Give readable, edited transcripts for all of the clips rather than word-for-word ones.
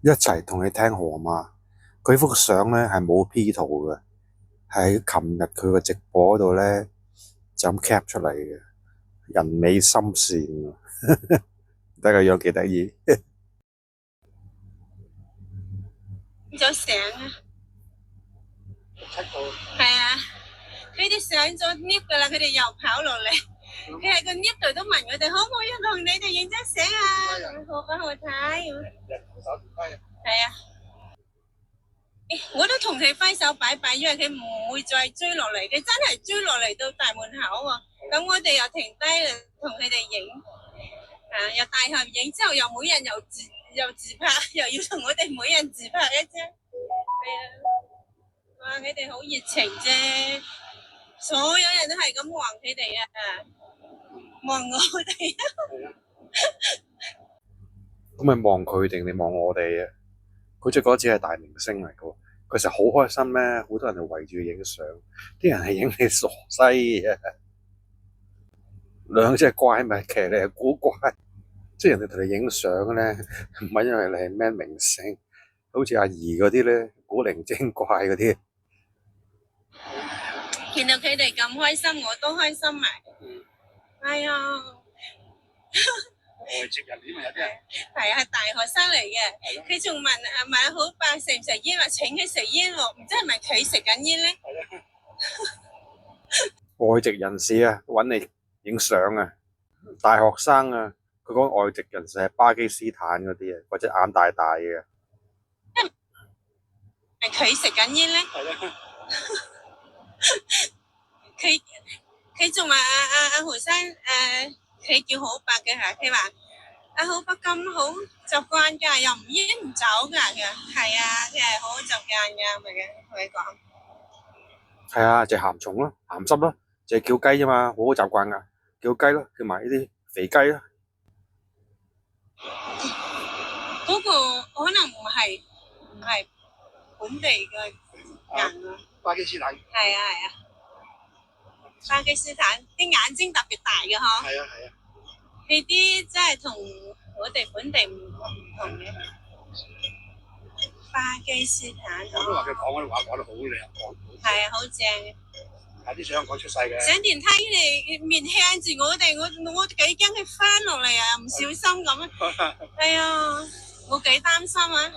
一齊同你聽河馬。佢幅相咧係冇 P 圖嘅，喺琴日佢個直播嗰度咧就咁 cap 出嚟嘅，人美心善，睇個樣幾得意。咗相啊，係啊，佢哋上咗 lift 噶啦，佢哋又跑落嚟，佢喺個 lift 度都問我哋可唔可以同你哋影張相啊？好不好睇？係啊，我都同佢揮手拜拜，因為佢唔會再追落嚟，佢真係追落嚟到大門口喎。咁我哋又停低嚟同佢哋影，又大合影，之後又每人又自拍，又要同我哋每人自拍一張。係啊，哇！佢哋好熱情啫，所有人都係咁望佢哋啊，望我哋。咁咪望佢定你望我哋啊？佢只嗰隻係大明星嚟嘅喎，佢實好開心咩？好多人就圍住影相，啲人係影你傻西啊！兩隻怪咪騎你係古怪，即係人哋同你影相咧，唔係因為你係咩明星，好似阿儀嗰啲咧，古靈精怪嗰啲。見到佢哋咁開心，我都開心埋。哎呀，外籍人添啊，有啲人係啊，係大學生嚟嘅。佢仲問買好飯食唔食煙，話請佢食煙喎，唔知係咪佢食緊煙咧？外籍人士啊，揾你影相啊，大學生啊，佢講外籍人士係巴基斯坦嗰啲啊，或者眼大大嘅。係佢食緊煙咧？佢佢仲話阿胡生佢叫好白嘅嚇，佢話阿好白咁好習慣㗎，又唔煙唔酒㗎，佢話係啊，佢係好好習慣㗎，咪嘅同佢講。係啊，就鹹蟲咯，鹹濕咯，就係叫雞啫嘛，好好習慣噶，叫雞咯，叫埋呢啲肥雞咯。嗰個可能唔係本地嘅人啊，巴基斯坦。係啊係啊，巴基斯坦啲眼睛特別大嘅嗬。係啊係啊。呢啲真係同我哋本地唔同嘅。巴基斯坦。我都話佢講嗰啲話講得好靚，係啊，好正嘅。喺啲香港出世嘅。上電梯嚟面向住我哋，我幾驚佢翻落嚟啊！唔小心咁啊！係啊，我幾擔心啊！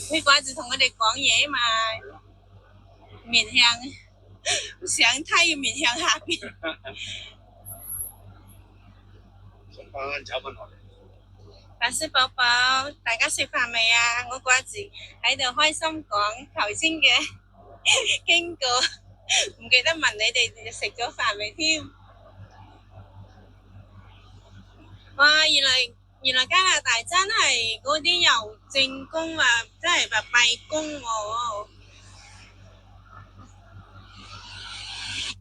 佢掛住同我哋講嘢嘛，面向上梯要面向下邊。送翻酒翻落嚟。白色寶寶，大家食飯未啊？我掛住喺度開心講頭先嘅經過，唔記得問你哋食咗飯未添。哇！原來加拿大真係嗰啲郵政工啊，真係話閉工喎。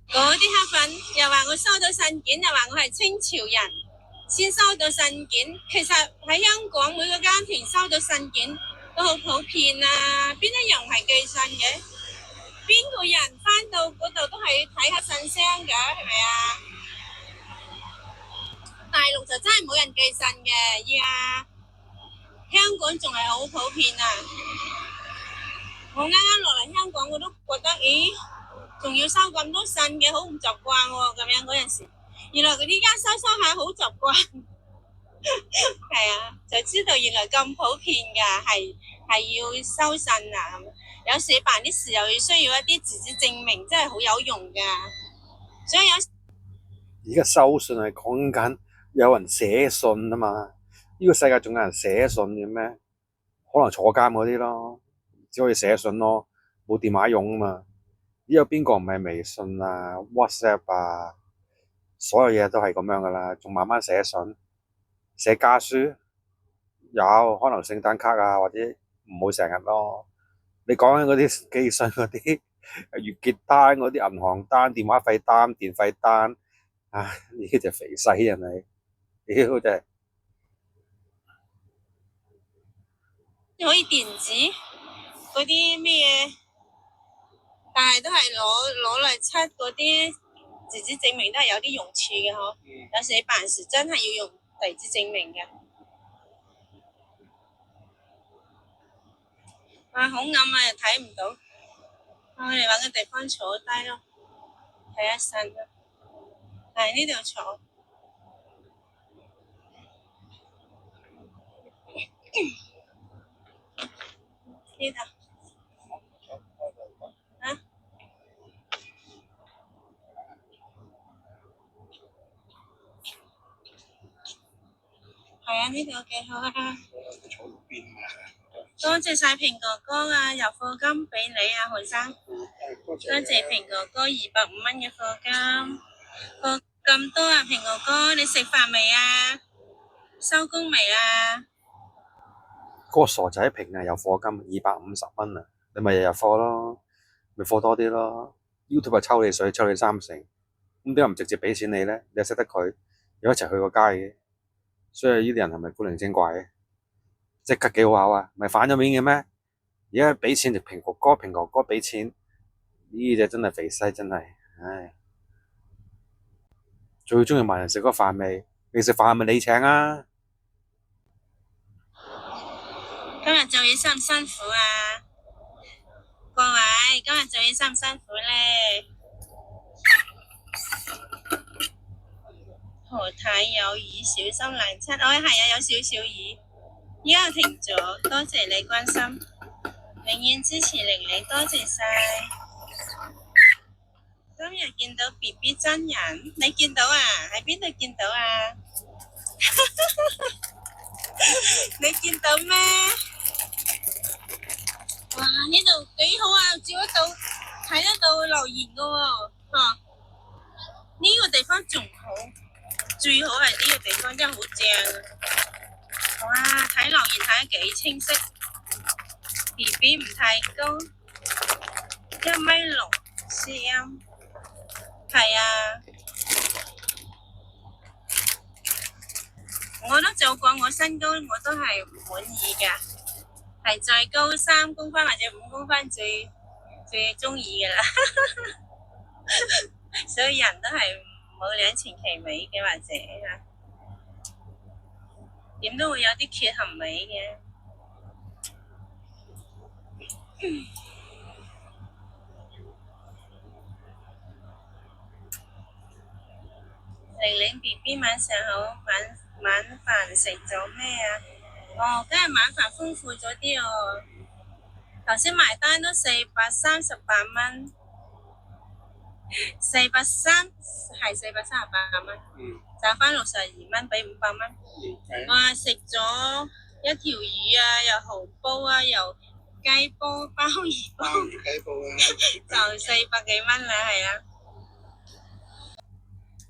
嗰啲黑粉又話我收到信件，又話我係清朝人先收到信件。其實喺香港每個家庭收到信件都好普遍啊，邊一樣唔係寄信嘅？邊個人翻到嗰度都係睇下信箱㗎，係咪啊？大陸就真係冇人寄信嘅，依家香港仲係好普遍啊！我啱啱落嚟香港，我都覺得，咦，仲要收咁多信嘅，好唔習慣喎。咁樣嗰陣時，原來佢依家收下好習慣，係啊，就知道原來咁普遍㗎，係要收信啊。有時辦啲事又要需要一啲自主證明，真係好有用㗎。所以而家收信係講緊有人寫信啊嘛，呢個世界仲有人寫信嘅咩？可能坐監嗰啲咯，只可以寫信咯，冇電話用啊嘛。呢有邊個唔係微信啊、WhatsApp 啊，所有嘢都係咁樣噶啦，仲慢慢寫信、寫家書，有可能聖誕卡啊，或者唔好成日咯。你講緊嗰啲寄信嗰啲月結單嗰啲銀行單、電話費單、電費單，唉，呢啲就肥西人嚟，屌真係。可以電子嗰啲咩嘢，但係都係攞嚟出嗰啲地址證明，都係有啲用處嘅嗬。有時辦事真係要用地址證明嘅。哇，好暗啊，又睇唔到。我哋揾個地方坐低咯，睇一陣咯。喺呢度坐。呢度啊，係啊，呢度幾好啊！多謝晒平哥哥啊，入課金俾你啊，何生。多謝平哥哥250蚊嘅課金，課咁多啊，平哥哥，你食飯未啊？收工未啊？嗰個傻仔平啊有課金250蚊啊，你咪日日課咯，咪課多啲咯。YouTube 抽你水，抽你3成，咁點解唔直接俾錢你咧？你又識得佢，又一齊去過街嘅，所以呢啲人係咪古靈精怪嘅？即刻幾好口啊，咪反咗面嘅咩？而家俾錢就平哥哥俾錢，呢隻真係肥西真係，唉！最中意問人食嗰飯未？你食飯係咪你請啊？今日做嘢辛唔辛苦啊？各位，今日做嘢辛唔辛苦咧？何太有雨，小心冷親。係啊，有少少雨，依家停咗。多謝你關心，永遠支持玲玲，多謝晒。今日見到 BB 真人，你見到啊？喺邊度見到啊？你見到咩？哇！呢度幾好啊，照得到睇得到留言噶喎，呢個地方仲好，最好係呢個地方真係好正啊！哇，睇留言睇得幾清晰 ，BB 唔太高，1.6 cm，係啊，我都做過，我身高我都係唔滿意噶，係最高3公分或者5公分最中意噶啦，所以人都係冇兩全其美嘅，或者點都會有啲缺陷美嘅。玲玲 BB 晚上好，晚飯食咗咩啊？哦，今日晚飯豐富咗啲哦。頭先埋單都438蚊，438蚊，賺翻62蚊，俾500蚊。哇！食咗一條魚啊，又蠔煲啊，又雞煲、鮑魚煲，就400幾蚊啦，係啊。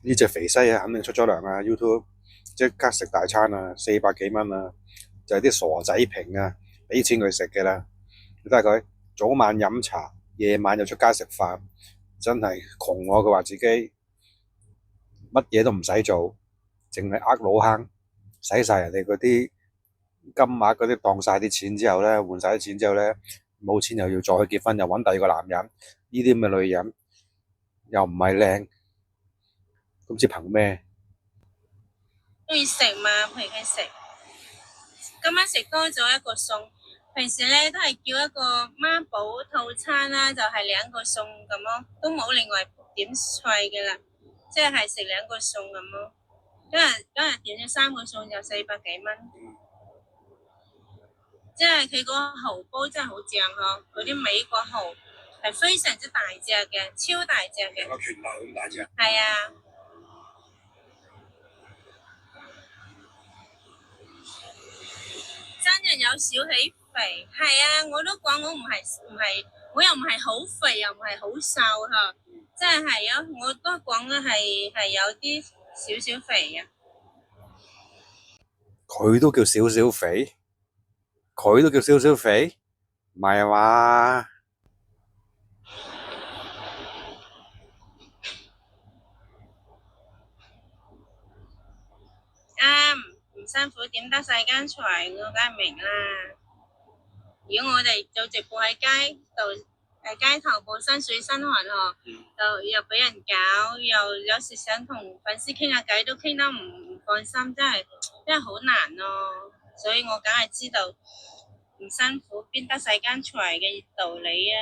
呢隻肥西啊，肯定出咗糧啊 ！YouTube 即刻食大餐啊，400幾蚊啊，就係啲傻仔平啊，俾錢佢食嘅啦。你睇下佢早晚飲茶，夜晚又出街食飯，真係窮我。佢話自己乜嘢都唔使做，淨係呃老坑，使晒人哋嗰啲金額嗰啲，當晒啲錢之後咧，換晒啲錢之後咧，冇錢又要再去結婚，又揾第二個男人。呢啲咁嘅女人又唔係靚。咁知憑咩？中意食嘛，陪佢食。今晚食多咗一個餸，平時咧都係叫一個孖寶套餐啦，就係2個餸咁咯，都冇另外點菜嘅啦，即係食2個餸咁咯。今日點咗3個餸就400幾蚊，即係佢個蠔煲真係好正呵，嗰啲美國蠔係非常之大隻嘅，超大隻嘅。個拳頭咁大隻。係啊。真人有少起肥，係啊，我都講我唔係，我又唔係好肥，又唔係好瘦吓，即係啊，我都講咧係有啲少少肥啊。佢都叫少少肥，佢都叫少少肥，唔係話啱。唔辛苦點得世間財，我梗係明啦。如果我哋做直播喺街度，街頭報身水身汗嗬，又俾人搞，又有時想同粉絲傾下偈都傾得唔放心，真係好難咯。所以我梗係知道唔辛苦，邊得世間財嘅道理啊！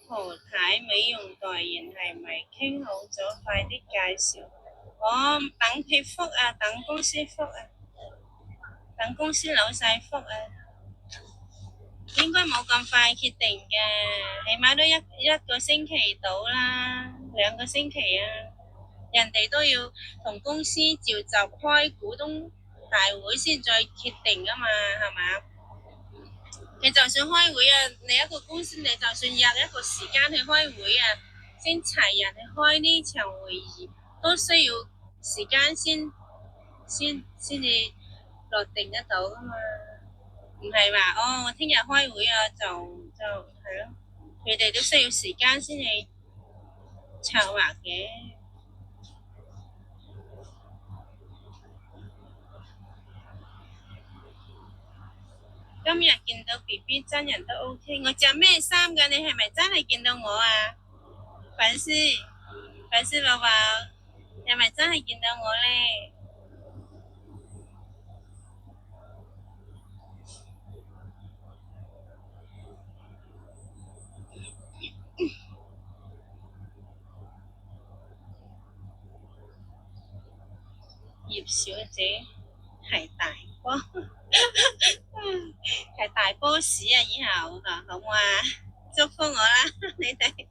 何太美容代言係咪傾好咗？快啲介紹。我等佢覆啊，等公司覆啊，等公司老細覆啊，應該冇咁快決定嘅，起碼都一個星期到啦，2個星期啊，人哋都要同公司召集開股東大會先再決定噶嘛，係嘛？你就算開會啊，你一個公司你就算約一個時間去開會啊，先齊人去開呢場會議，都需要時間先至落定得到噶嘛，唔係話哦，我聽日開會啊，就係咯，佢哋都需要時間先去策劃嘅。今日見到 BB 真人都 OK，我着咩衫㗎？你係咪真係見到我啊？粉絲寶寶，係咪真係見到我咧？葉小姐係大波，係大 boss 啊！以後好唔好啊？祝福我啦，你哋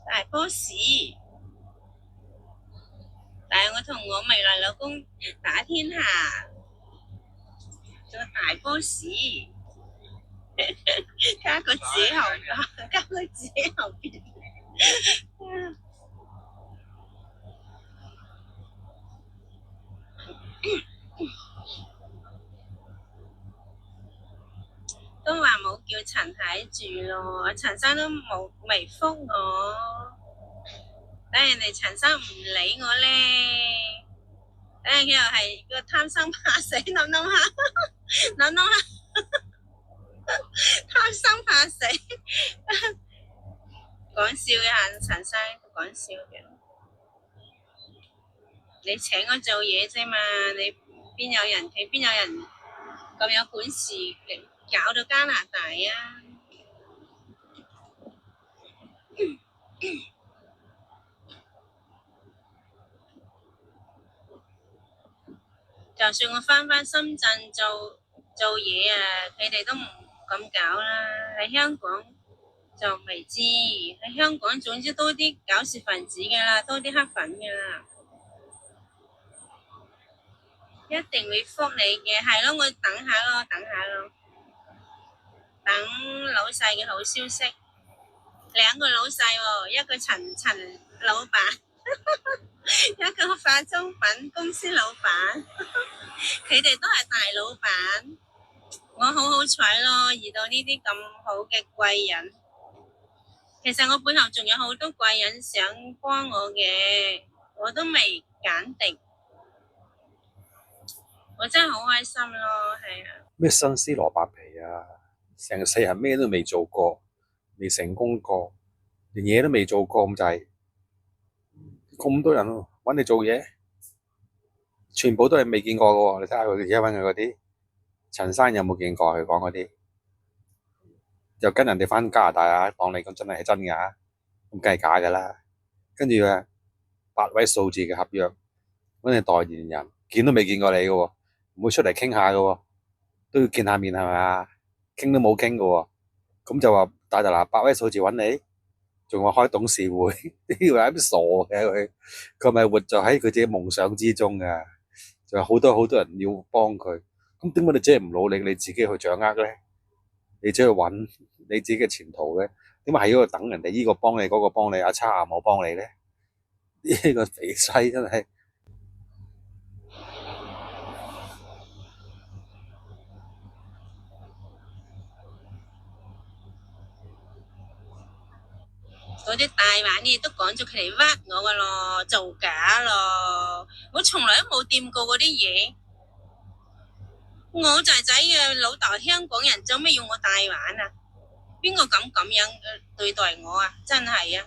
大 boss。但係我同我未來老公打天下，做大 boss，加個字後，加個字後邊。都話冇叫陳太住咯，陳生都未覆我，等人哋陳生唔理我咧，等佢又係個貪生怕死，諗下，貪生怕死，講笑嘅陳生，講笑嘅。你請我做嘢啫嘛，你佢邊有人咁有本事搞到加拿大啊？就算我翻深圳做嘢啊，佢哋都唔敢搞啦。喺香港就未知，喺香港總之多啲搞事分子噶啦，多啲黑粉噶啦，一定會覆你嘅。係咯，我等下咯，等老細嘅好消息。2個老細喎，一個陳老闆，一個化妝品公司老闆，佢哋都係大老闆。我好彩咯，遇到呢啲咁好嘅貴人。其實我背後仲有好多貴人想幫我嘅，我都未揀定。我真係好開心咯，係啊。咩新絲蘿蔔皮啊，成世人咩都未做過，未成功過，連嘢都未做過咁滯，咁多人揾你做嘢，全部都係未見過嘅喎。你睇下佢而家揾佢嗰啲，陳生有冇見過佢講嗰啲？又跟人哋返加拿大啊，當你咁真係真㗎，咁梗係假㗎啦。跟住啊，8位數字嘅合約，揾你代言人，見都未見過你嘅喎，唔會出嚟傾下嘅喎，都要見下面係咪啊？傾都冇傾嘅喎，咁就話大嗱8位數字揾你，仲話開董事會，呢個係啲傻嘅佢咪活在喺佢自己夢想之中㗎，就好多人要幫佢，咁點解你真係唔努力你自己去掌握咧？你只去揾你自己嘅前途咧，點解喺嗰度等人哋呢個幫你嗰個幫你，阿差啊冇幫你咧？呢個肥西真係〜嗰啲大話啲嘢都講咗佢哋屈我噶咯，造假咯，我從來都冇掂過嗰啲嘢。我仔仔嘅老豆係香港人，做咩要我帶玩啊？邊個敢咁樣對待我啊？真係啊，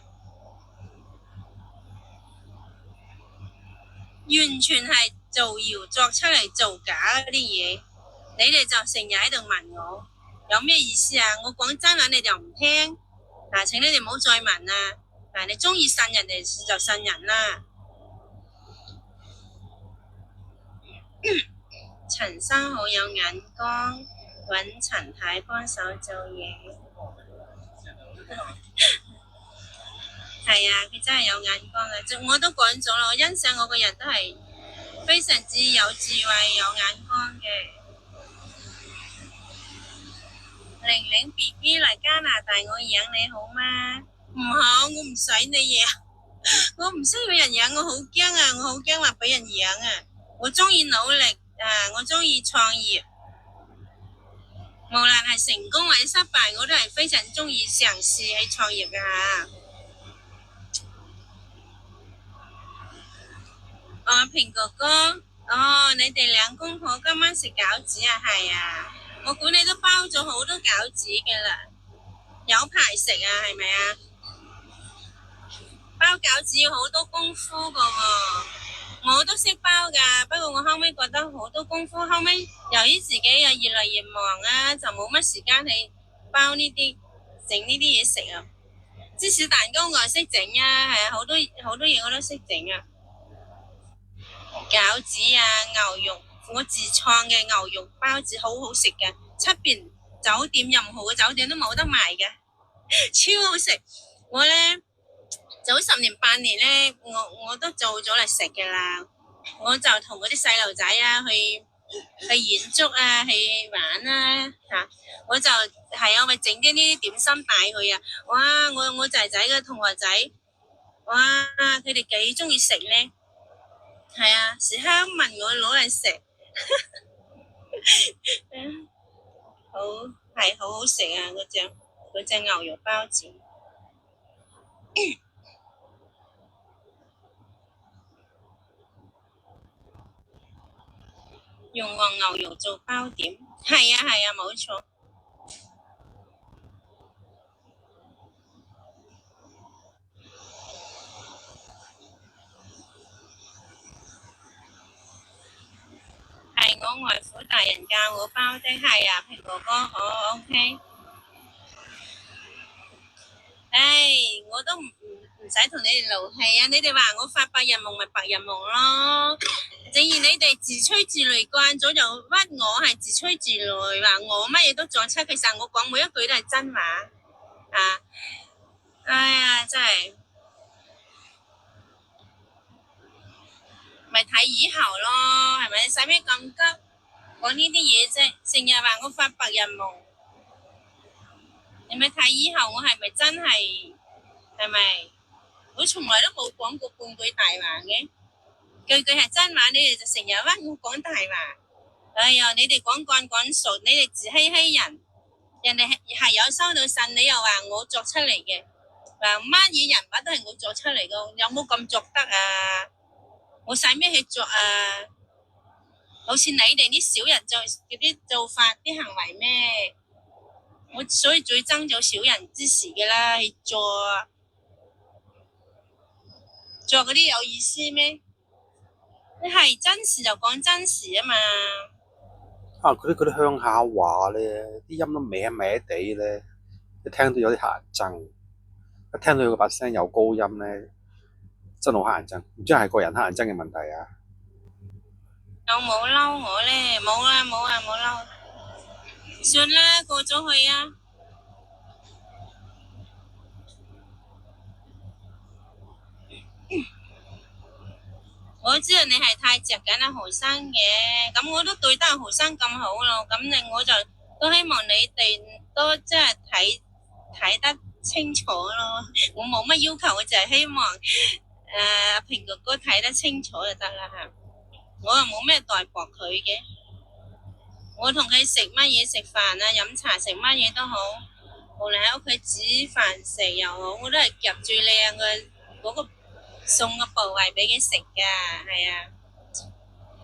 完全係造謠作出嚟造假嗰啲嘢。你哋就成日喺度問我有咩意思啊？我講真話你就唔聽，嗱，請你哋唔好再問啦。嗱，你中意信人哋就信人啦。陳生好有眼光，揾陳太幫手做嘢。係啊，佢真係有眼光嘅，我都講咗啦，我欣賞我個人都係非常之有智慧、有眼光嘅。玲玲 BB 嚟加拿大，我養你好嗎？唔好，我唔使你養，我唔需要人養，我好驚啊！我好驚話俾人養啊！我中意努力啊，我中意創業，無論係成功或者失敗，我都係非常中意嘗試去創業嘅吓。平哥哥，你哋兩公婆今晚食餃子啊？係啊，我估你都包咗好多餃子嘅啦，有排食啊，係咪啊？包餃子要好多功夫噶喎，我都識包噶，不過我後尾覺得好多功夫，後尾由於自己又越嚟越忙啊，就冇乜時間去包呢啲整呢啲嘢食啊。芝士蛋糕我又識整啊，係啊，好多嘢我都識整啊。餃子啊，牛肉，我自創嘅牛肉包子好好食嘅，出邊酒店任何嘅酒店都冇得賣嘅，超好食。我呢，早10年8年呢，我都做咗嚟食嘅啦。我就同嗰啲細路仔啊去遠足啊，去玩啊吓，我就係啊，我整啲呢啲點心帶去啊。哇！我仔仔嘅同學仔，哇！佢哋幾中意食呢。係啊，時刻問我攞嚟食，好係好好食啊！嗰隻牛肉包子，用黃牛肉做包點，係啊係啊，冇錯。係我外父大人教我包的，係啊，平哥哥，好 OK。唉，我都唔使同你哋勞氣啊！你哋話我發白日夢咪白日夢咯。正如你哋自吹自擂慣咗，就屈我係自吹自擂，話我乜嘢都撞出。其實我講每一句都係真話啊！哎呀，真係咪睇以後咯，係咪？使咩咁急講呢啲嘢啫？成日話我發白日夢，你咪睇以後我係咪真係？係咪？我從來都冇講過半句大話嘅，句句係真話，你哋就成日屈我講大話。哎呀，你哋講慣講熟，你哋自欺欺人，人哋係有收到信，你又話我作出嚟嘅，話乜嘢人物都係我作出嚟嘅，有冇咁作得啊？我使咩去作啊？好似你哋啲小人做啲做法啲行為咩？我所以最憎咗小人之事嘅啦，去作嗰啲有意思咩？你係真事就講真事啊嘛。啊！佢啲鄉下話咧，啲音都歪歪地咧，一聽到有啲乞人憎。一聽到佢把聲又高音咧，真係好乞人憎。唔知係個人乞人憎嘅問題啊？有冇嬲我咧？冇啊冇啊冇嬲，算啦，過咗去啊。我知道你係太着緊阿何生嘅，咁我都對得阿何生咁好咯，咁我就都希望你哋都即係睇得清楚咯。我冇乜要求，我就係希望阿平哥哥睇得清楚就得啦吓。我又冇咩代薄佢嘅，我同佢食乜嘢食飯啊，飲茶食乜嘢都好，無論喺屋企煮飯食又好，我都係夾最靚嘅嗰個餸嘅部位俾佢食噶，係啊，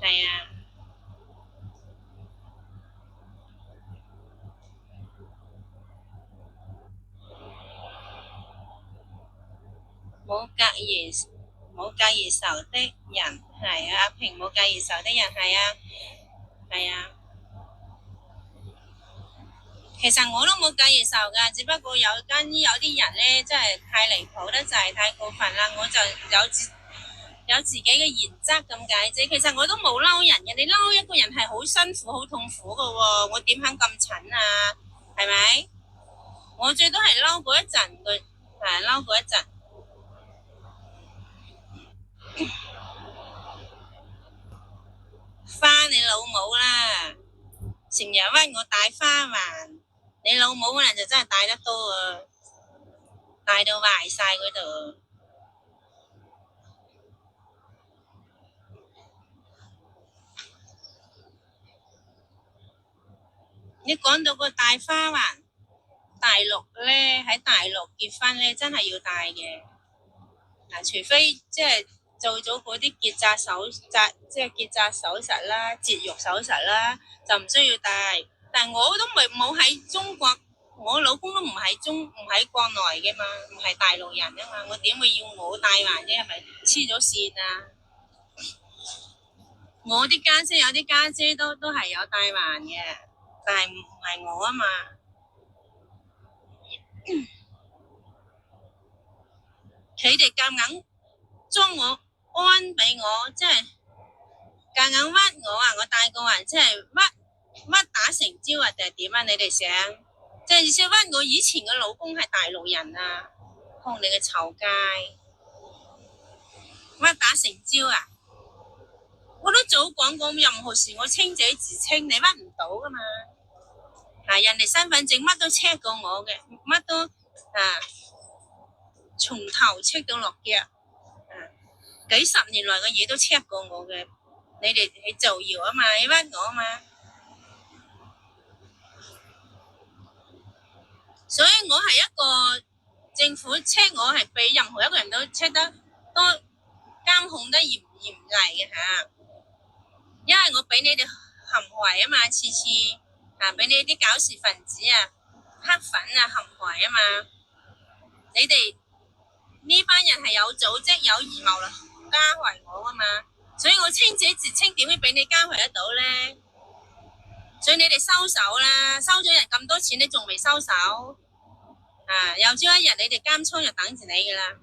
係啊，冇隔夜冇隔夜仇的人係啊，阿平冇隔夜仇的人係啊係啊。其實我都冇隔夜仇㗎，只不過有啲人咧，真係太離譜得滯，太過分啦，我就有自己嘅原則咁解啫。其實我都冇嬲人嘅，你嬲一個人係好辛苦、好痛苦㗎喎，我點肯咁蠢啊？係咪？我最多係嬲嗰一陣，嬲嗰一陣。花你老母啦！成日屈我帶花環，你老母可能就真係帶得多啊，帶到壞晒嗰度。你講到個帶花環，大陸咧喺大陸結婚咧，真係要帶嘅。嗱，除非即係做咗嗰啲結紮手術啦、節育手術啦，就唔需要帶。但係我都冇喺中國，我老公都唔喺國內嘅嘛，唔係大陸人啊嘛，我點會要我帶環啫？係咪黐咗線啊？我啲家姐有啲家姐都係有帶環嘅，但係唔係我啊嘛。佢哋夾硬將我安俾我，即係夾硬屈我啊！我帶個環即係屈打成招啊，定係點啊？你哋想即係意思屈我以前嘅老公係大陸人啊，同你嘅臭街屈打成招啊！我都早講過，任何事我清者自清，你屈唔到噶嘛。人哋身份證乜都 check 過我嘅，乜都從頭 check 到落腳，幾十年來嘅嘢都 check 過我嘅。你哋係造謠啊嘛，你屈我啊嘛。所以我係一個政府 check 我係比任何一個人都 check 得多，監控得嚴厲嘅嚇。因為我俾你哋陷害啊嘛，次俾你啲搞事分子黑粉陷害啊嘛。你哋呢班人係有組織有預謀啦，加害我啊嘛。所以我清者自清，點會俾你加害得到咧？所以你哋收手啦，收咗人咁多錢，你仲未收手？有朝一日你哋監倉就等住你噶啦。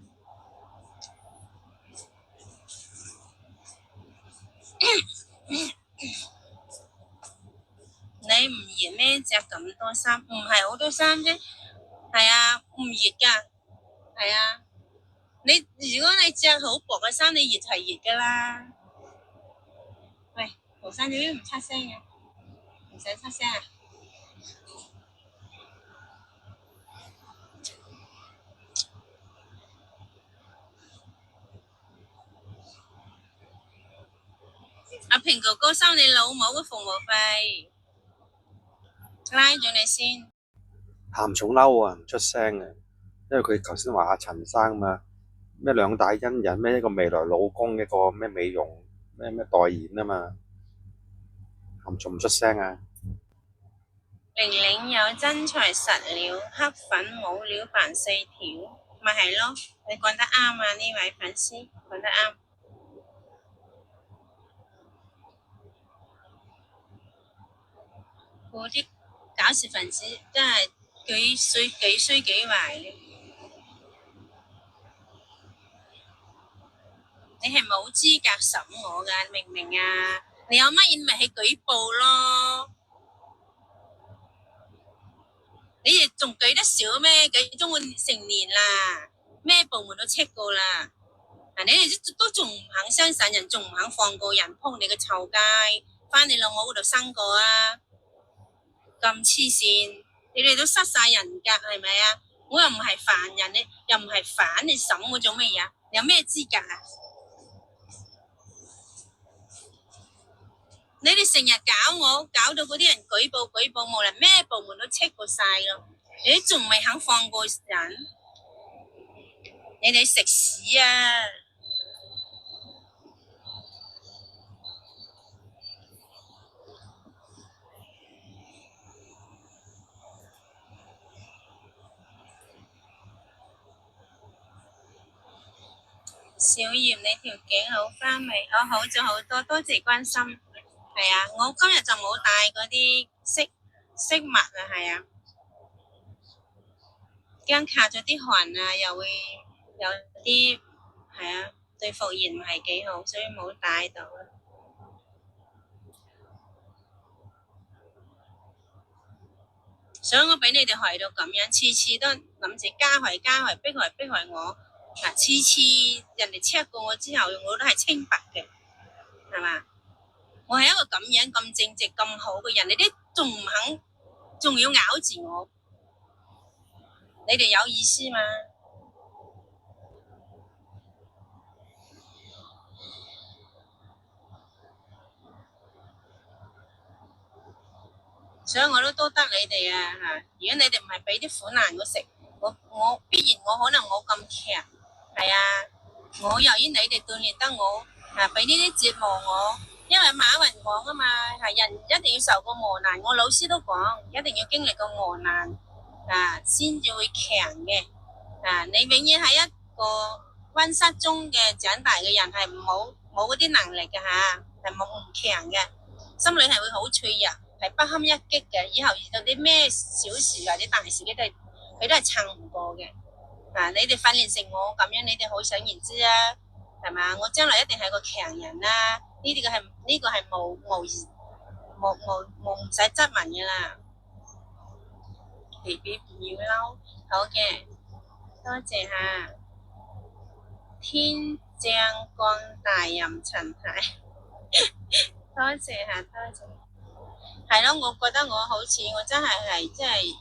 你唔熱咩？着咁多衫，唔係好多衫啫。係啊，唔熱噶。係啊，如果你着好薄嘅衫，你熱係熱噶啦。喂，陶生你都唔出聲嘅，唔使出聲啊！阿平哥哥收你老母嘅服務費，拉咗你先。鹹重嬲啊，唔出聲嘅，因為佢頭先話阿陳生嘛，咩兩大恩人，咩一個未來老公，一個咩美容咩代言啊嘛，鹹重唔出聲啊。玲玲有真材實料，黑粉冇料扮四條，咪係咯？你講得啱啊，呢位粉絲講得啱。嗰啲搞事分子真係幾衰幾壞嘅。你係冇資格審我噶，明唔明啊？你有乜嘢咪去舉報咯？你哋仲舉得少咩？舉中我成年啦，咩部門都 check 過啦。你哋都仲唔肯相信人，仲唔肯放過人，撲你個臭街，翻你老母嗰度生過啊！咁黐線，你哋都失晒人格係咪啊？我又唔係犯人，你又唔係反，你審我做咩嘢啊？你有咩資格啊？你哋成日搞我，搞到嗰啲人舉報，無論咩部門都 check 過晒咯，你仲未肯放過人？你哋食屎啊！小葉，你條頸好返未？我好咗好多，多謝關心。係啊，我今日就冇帶嗰啲飾物啊，係啊，驚卡咗啲汗啊，又會有啲係啊，對復原唔係幾好，所以冇帶到。所以我俾你哋害到咁樣，次次都諗住加害、逼害我。嗱，次次人哋 check 過我之後，我都係清白嘅，係嘛？我係一個咁樣咁正直咁好嘅人，你哋仲唔肯，仲要咬住我，你哋有意思嘛？所以我都多得你哋啊嚇！如果你哋唔係俾啲苦難我食，我必然我可能冇咁強，係啊！我由於你哋鍛鍊得我啊，俾呢啲折磨我，因為馬雲講啊嘛，係人一定要受過磨難，我老師都講一定要經歷過磨難啊，先至會強嘅啊！你永遠喺一個溫室中嘅長大嘅人係冇嗰啲能力嘅嚇，係冇唔強嘅，心裏係會好脆弱。係不堪一擊嘅，以後遇到啲咩小事或者大事，佢都係撐唔過嘅。啊，你哋訓練成我咁樣，你哋可想而知啊，係嘛？我將來一定係個強人啦。呢個係冇唔使質問嘅啦。BB 唔要嬲，好嘅，多謝嚇。天將降大任陳太，多謝嚇，多謝。係咯，我覺得我好似我真係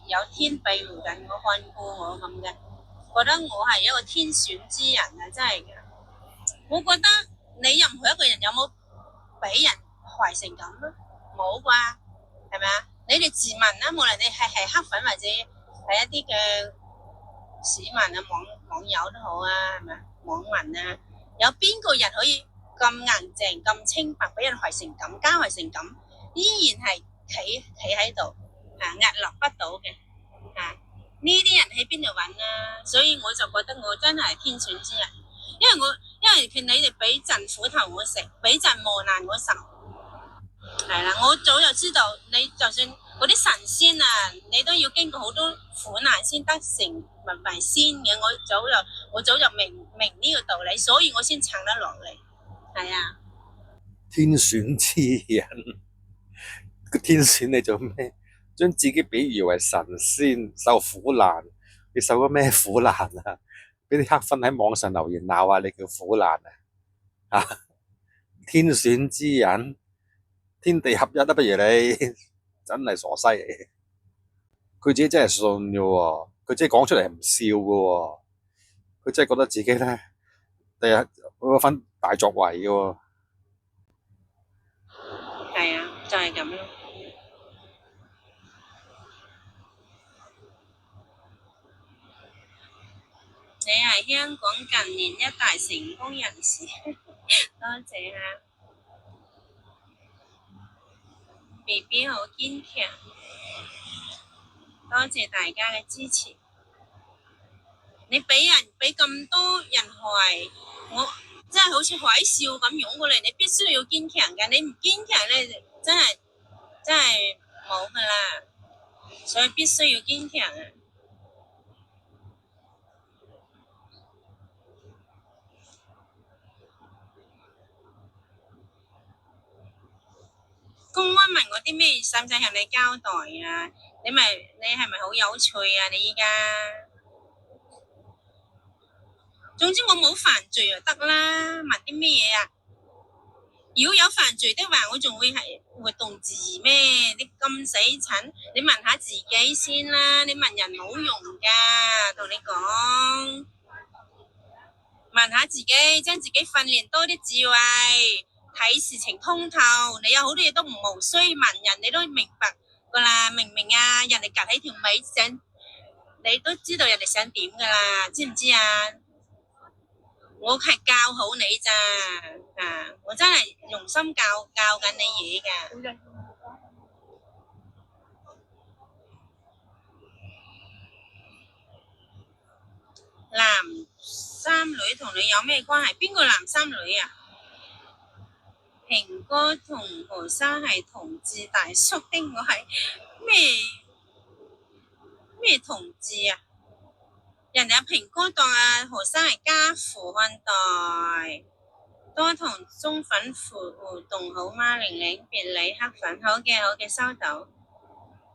有天庇護緊我看顧我咁嘅，覺得我係一個天選之人啊！真係嘅，我覺得你任何一個人有冇俾人壞成咁啊？冇啩，係咪啊？你哋自問啦，無論你係黑粉或者係一啲嘅市民啊、網友都好啊，係咪網民啊？有邊個人可以咁硬淨、咁清白，俾人害成咁、加害成咁，依然係企喺度啊，屹立不倒嘅啊！呢啲人喺邊度揾啊？所以我就覺得我真係天選之人，因為佢你哋俾陣苦頭我食，俾陣磨難我受，係啦，我早就知道，你就算嗰啲神仙啊，你都要經過好多苦難先得成為仙嘅。我早就明呢個道理，所以我先撐得落嚟。係啊，天選之人，個天選你做咩？將自己比喻為神仙受苦難，你受咗咩苦難啊？俾啲黑粉喺網上留言鬧下你叫苦難啊！啊，天選之人，天地合一都不如你，真係傻西嚟。佢自己真係信嘅喎，佢真係講出嚟係唔笑嘅喎，佢真係覺得自己咧第日會有份大作為嘅喎。係啊，就係咁咯。你係香港近年一大成功人士，多謝啊 BB 好堅強，多謝大家嘅支持。你俾咁多人害我，真係好似海嘯咁湧過嚟，你必須要堅強㗎，你唔堅強咧，真係冇噶啦，所以必須要堅強啊！公安問我啲咩，使唔使向你交代啊？你係咪好有趣啊？你依家，總之我冇犯罪就得啦。問啲咩嘢啊？如果有犯罪的話，我仲會係活動自如咩？你咁死蠢，你問下自己先啦。你問人冇用噶，同你講，問下自己，將自己訓練多啲智慧，睇事情通透。你有好多嘢都唔無需問人，你都明白噶啦，明唔明啊？人哋夾起條尾想，你都知道人哋想點噶啦，知唔知啊？我係教好你咋，啊！我真係用心教緊你嘢噶。男三女同你有咩關係？邊個男三女啊？平哥同何生係同志大叔的，我係咩同志啊？人哋阿平哥當阿何生係家父看待，多同中粉互動好嗎？玲玲別理黑粉，好嘅收到。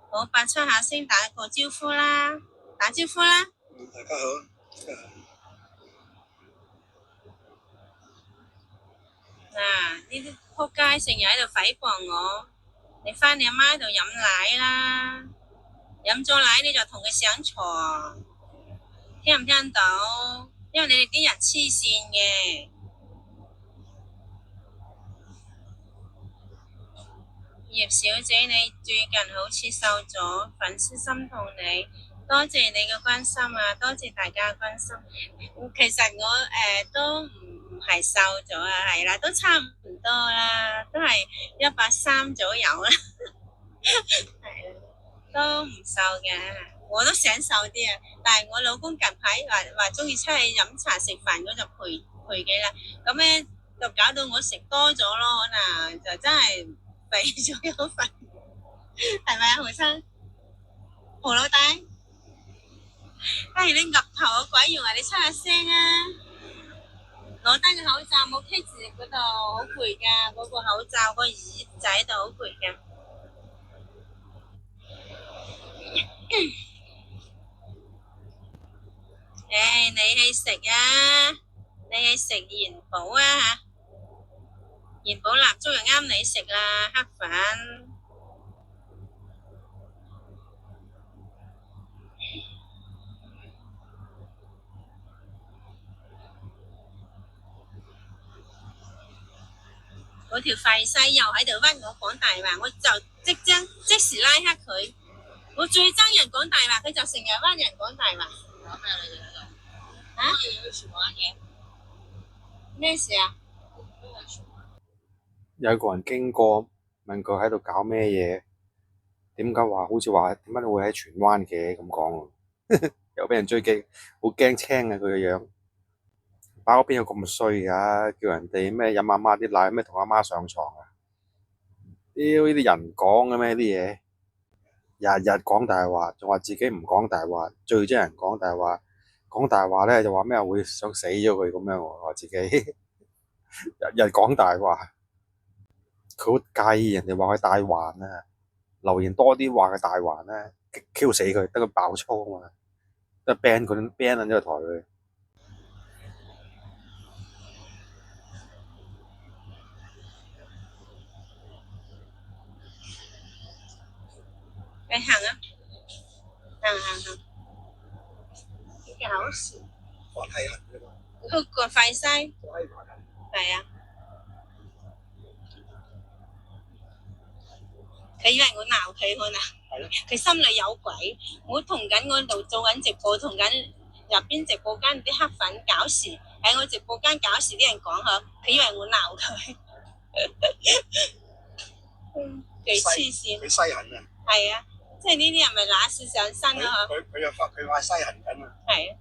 好，87下先打個招呼啦，打招呼啦。大家好。嗱，呢啲仆街成日喺度誹謗我，你返你阿媽度飲奶啦，飲咗奶你就同佢上床，聽唔聽到？因為你哋啲人黐線嘅。葉小姐，你最近好似瘦咗，粉絲心痛你，多謝你嘅關心啊，多謝大家嘅關心。其實我都唔係瘦咗啊，係啦，都差唔多啦，都係130左右啦，係啦，都唔瘦嘅，我都想瘦啲啊，但係我老公近排話中意出去飲茶食飯，我就陪佢啦，咁咧就搞到我食多咗咯，可能就真係肥咗一份，係咪啊，何生？何老大？你岌頭啊，鬼用啊！你出下聲啊！攞低個口罩冇棘住嗰度，好攰噶，嗰個口罩個耳仔度好攰噶。你去食啊！你去食元寶啊吓！元寶蠟燭又啱你食啦，黑粉。嗰條廢西又喺度屈我講大話，我就即時拉黑佢。我最憎人講大話，佢就成日屈人講大話。講咩你哋喺度？啊？有傳話嘅？咩事啊？有個人經過問佢喺度搞咩嘢，點解話好似話點解你會喺荃灣嘅咁講喎？又俾人追擊，好驚青啊佢嘅樣。爸嗰邊有咁衰㗎，叫人哋咩飲阿媽啲奶，咩同阿媽上床啊？屌呢啲人講嘅咩啲嘢，日日講大話，仲話自己唔講大話，最憎人講大話。講大話咧就話咩會想死咗佢咁樣喎，話自己日日講大話，佢好介意人哋話佢大環啊，留言多啲話佢大環咧，Q 死佢，得佢爆粗啊嘛，得 ban 佢 ban 緊呢個台佢。你行啊，行，幾搞笑。發閪痕㗎嘛。嗰個廢西，係啊。佢以為我鬧佢可能，佢心裏有鬼。我同緊我度做緊直播，同緊入邊直播間啲黑粉搞事，喺我直播間搞事啲人講佢，佢以為我鬧佢，幾黐線。佢西痕啊！係啊，即係呢啲人咪揦屎上身咯嗬。佢話西痕緊啊！係啊，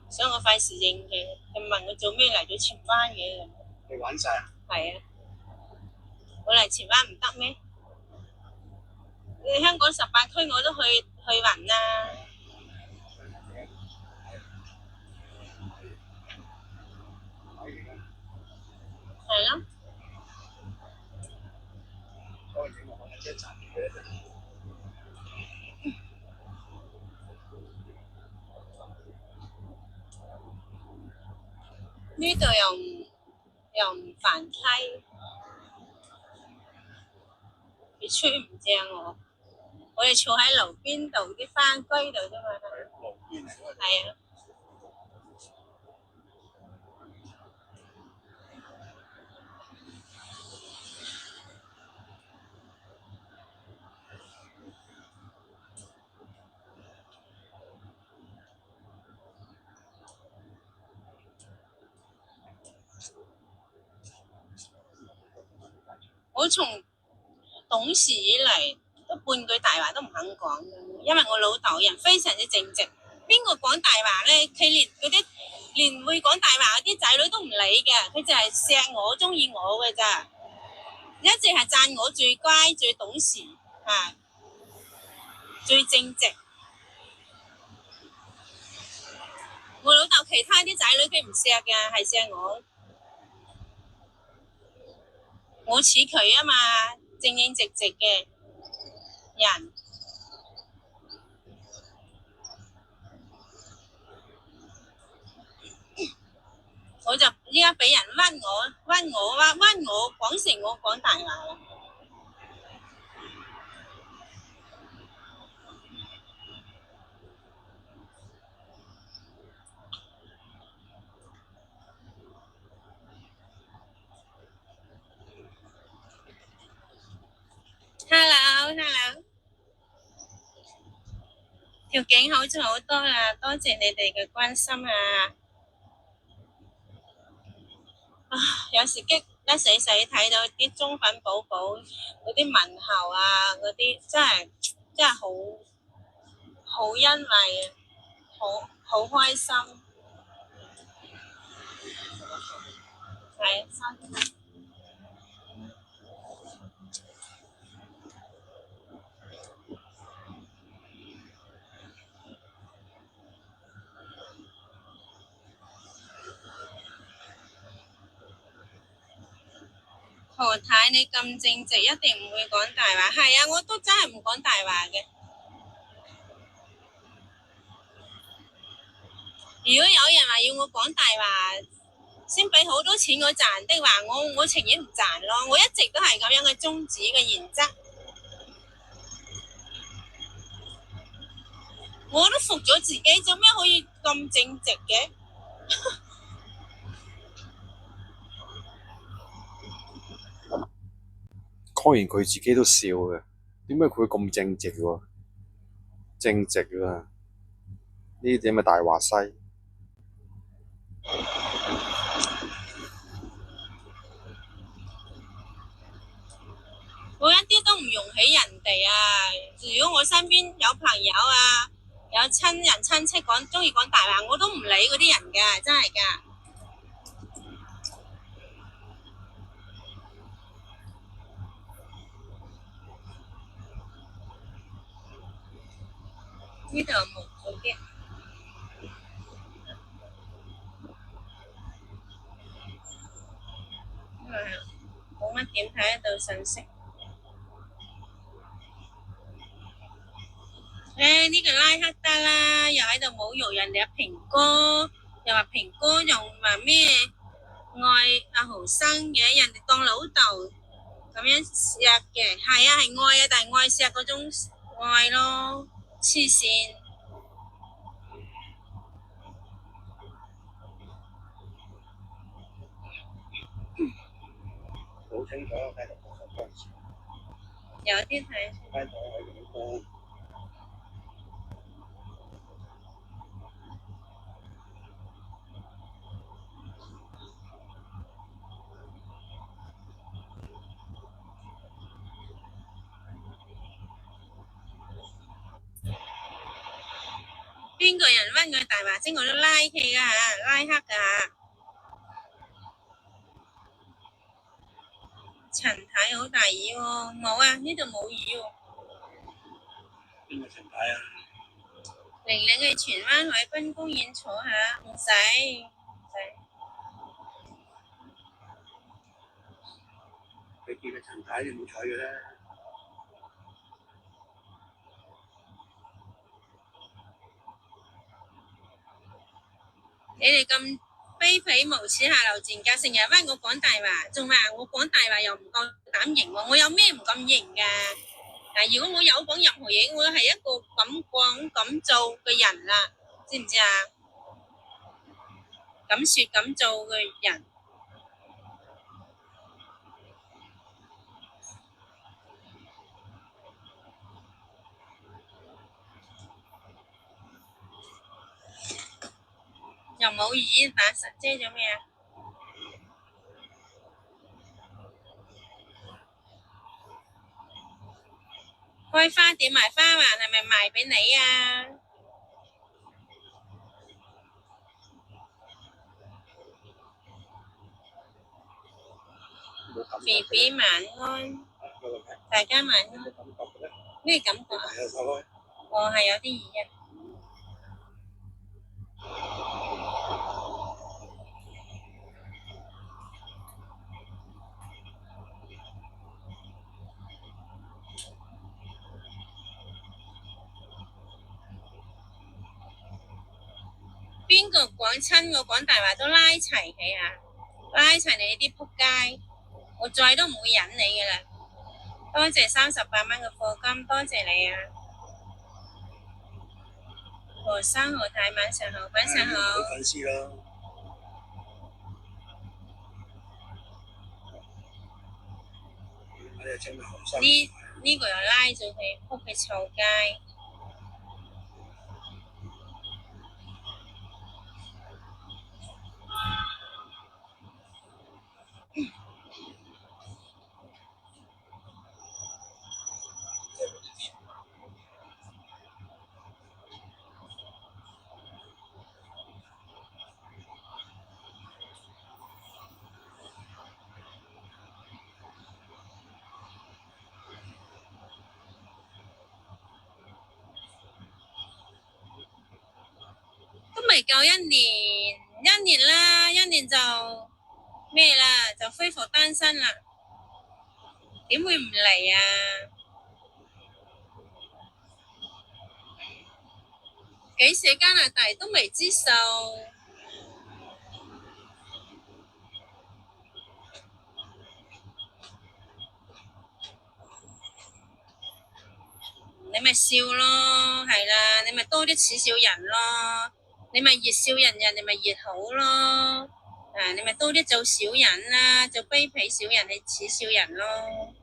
所以我費事應佢，佢問我做咩嚟到荃灣嘅咁。你玩晒啊？係啊，我嚟荃灣唔得咩？你香港18區我都去勻啦。係咯。呢度又唔煩溪，啲村唔正我哋坐喺路邊度啲番居度啫嘛。路邊嚟㗎。係啊。我從懂事以嚟都半句大話都唔肯講嘅。因為我老豆人非常之正直，邊個講大話咧，佢連會講大話嗰啲仔女都唔理嘅，佢就係錫我中意我嘅咋，一直係讚我最乖最懂事啊，最正直。我老豆其他啲仔女佢唔錫嘅，係錫我。我似佢啊嘛，正正直直嘅人。我就依家俾人屈我講成我講大話啦。Hello，條頸好咗好多啦，多謝你哋嘅關心啊！有時激得死死，睇到啲中粉寶寶嗰啲問候啊，嗰啲真係好欣慰啊，好開心。係，何太你咁正直，一定唔會講大話。係啊，我都真係唔講大話嘅。如果有人話要我講大話，先俾好多錢我賺的話，我情願唔賺咯。我一直都係咁樣嘅宗旨嘅原則。我都服咗自己，做咩可以咁正直嘅？講完佢自己都笑嘅，點解佢咁正直喎？正直啊！呢啲咁嘅大話西，我一啲都唔容許人哋啊！如果我身邊有朋友啊，有親人親戚中意講大話，我都唔理嗰啲人㗎，真係㗎。呢度冇好啲，冇乜點睇得到信息。呢個拉黑得啦，又喺度侮辱人哋阿平哥，又話平哥又話咩愛阿豪生嘅，人哋當老豆咁樣錫嘅，係啊係愛啊，但係愛錫嗰種愛咯，黐線。好清楚睇到嗰陣時，有啲睇睇到佢個邊個人屈佢大話精，我都拉佢噶吓，拉黑噶吓。陳太好大意喎，冇啊，呢度冇雨喎。邊個陳太啊？玲玲去荃灣海濱公園坐下，唔使。你見個陳太你冇睬佢啦。你哋咁卑鄙無恥下流賤格，成日屈我講大話，仲話我講大話又唔夠膽認喎，我有咩唔敢認㗎？但如果我有講任何嘢，我係一個咁講咁做嘅人啦，知唔知啊？咁説咁做嘅人，又冇雨打實遮咗咩啊？開開花店賣花環係咪賣俾你啊？B B 晚安，大家晚安。咩感覺啊？我係有啲意嘅。邊個講親我講大話都拉齊佢啊！拉齊你啲仆街，我再都唔會忍你嘅啦！多謝38蚊嘅課金，多謝你啊！何生何太晚上好，晚上好。粉絲咯，呢個又拉咗佢，仆佢臭街。都未夠一年啦，一年就咩啦，就恢復單身啦，點會唔嚟啊？幾時加拿大都未知數，你咪笑咯，係啦，你咪多啲恥笑人咯，你咪越笑人，人哋咪越好咯。啊！你咪多啲做小人啦，做卑鄙小人去恥笑人咯。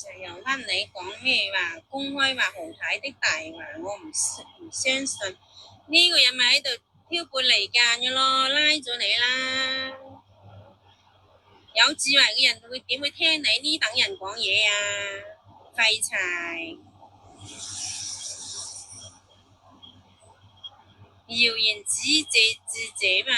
就由得你講咩話，公開話紅太的大話，我唔相信。呢個人咪喺度挑撥離間嘅咯，拉咗你啦。有智慧嘅人會點會聽你呢等人講嘢啊？廢柴！謠言止者嘛。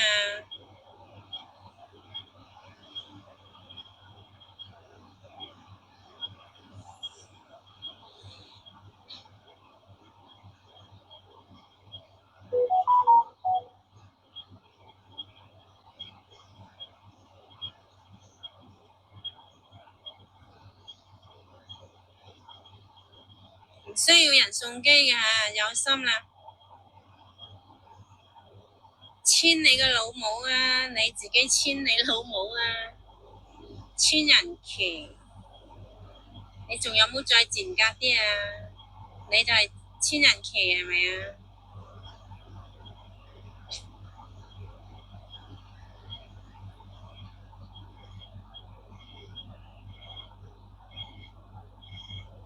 唔需要人送機㗎，有心啦。簽你個老母啊！你自己簽你老母啊！簽人旗，你仲有冇再賤格啲啊？你就係簽人旗係咪啊？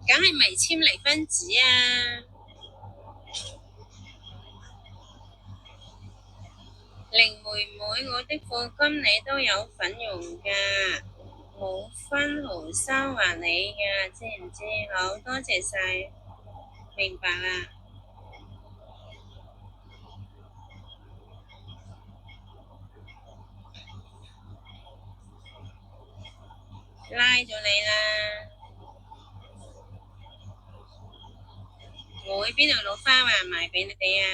梗係未簽離婚紙啊！凌妹妹，我的課金你都有份用㗎，冇分毫收還你㗎，知唔知？好多謝晒，明白啦。拉咗你啦！我喺邊度攞花環賣俾你哋啊？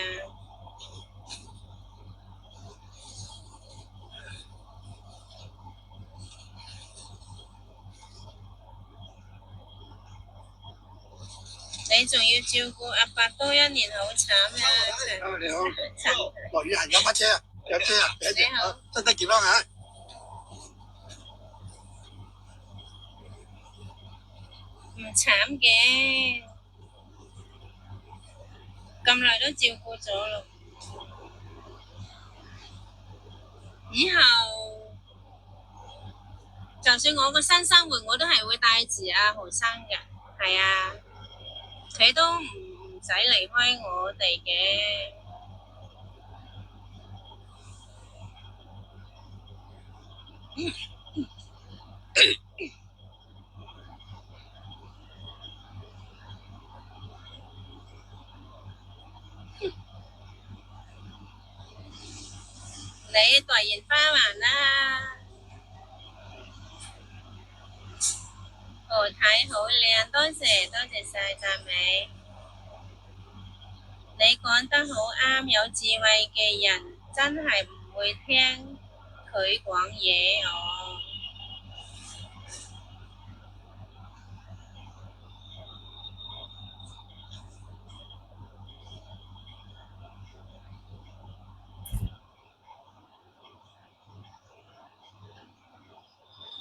你仲要照顧阿伯多1年，好慘啊！你好，落雨行有乜車啊？有車啊？你好，身體健康嚇。唔慘嘅。咁耐都照顧咗咯。以後就算我個新生活，我都係會帶住阿豪生嘅。係啊，佢都唔使離開我哋嘅。你代言花環啦，豪睇好靚，多謝晒讚美。你講得好啱，有智慧嘅人真係唔會聽佢講嘢哦。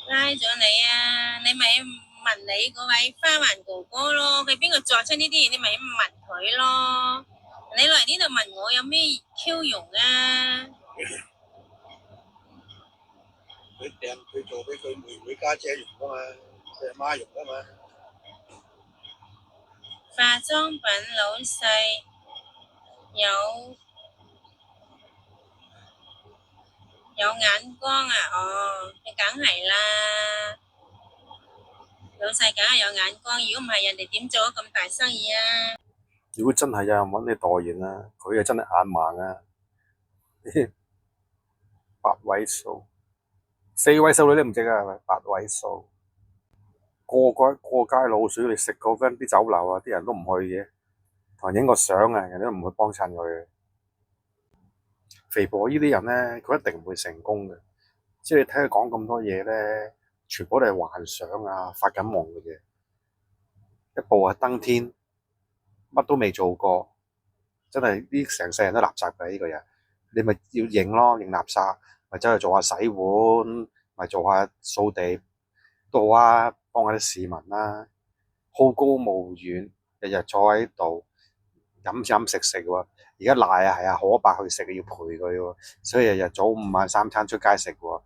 拉咗你啊！你咪問你嗰位花環哥哥咯，佢邊個作出呢啲嘢，你咪問佢咯。你嚟呢度問我有咩 Q 用啊？佢做俾佢妹妹家姐用噶嘛，佢阿媽用噶嘛。化妝品老細有眼光啊！哦，你梗係啦，老細梗係有眼光，如果唔係人哋點做咗咁大生意啊？如果真係有人揾你代言啊，佢啊真係眼盲啊！8位數、4位數你都唔值啊，係咪？8位數，過街老鼠，你食嗰間啲酒樓啊，啲人都唔去嘅，同人影個相啊，人哋都唔會幫襯佢嘅。肥婆呢啲人咧，佢一定唔會成功嘅。即係你睇佢講咁多嘢咧，全部都係幻想啊，發緊夢嘅啫。一步啊登天，乜都未做過，真係呢成世人都垃圾嘅呢個人。你咪要認咯，認垃圾，咪走去做下洗碗，咪做下掃地都好啊，幫下啲市民啦。好高騖遠，日日坐喺度飲食喎。而家賴啊係啊，可伯去食要陪佢喎，所以日日早午晚三餐出街食喎。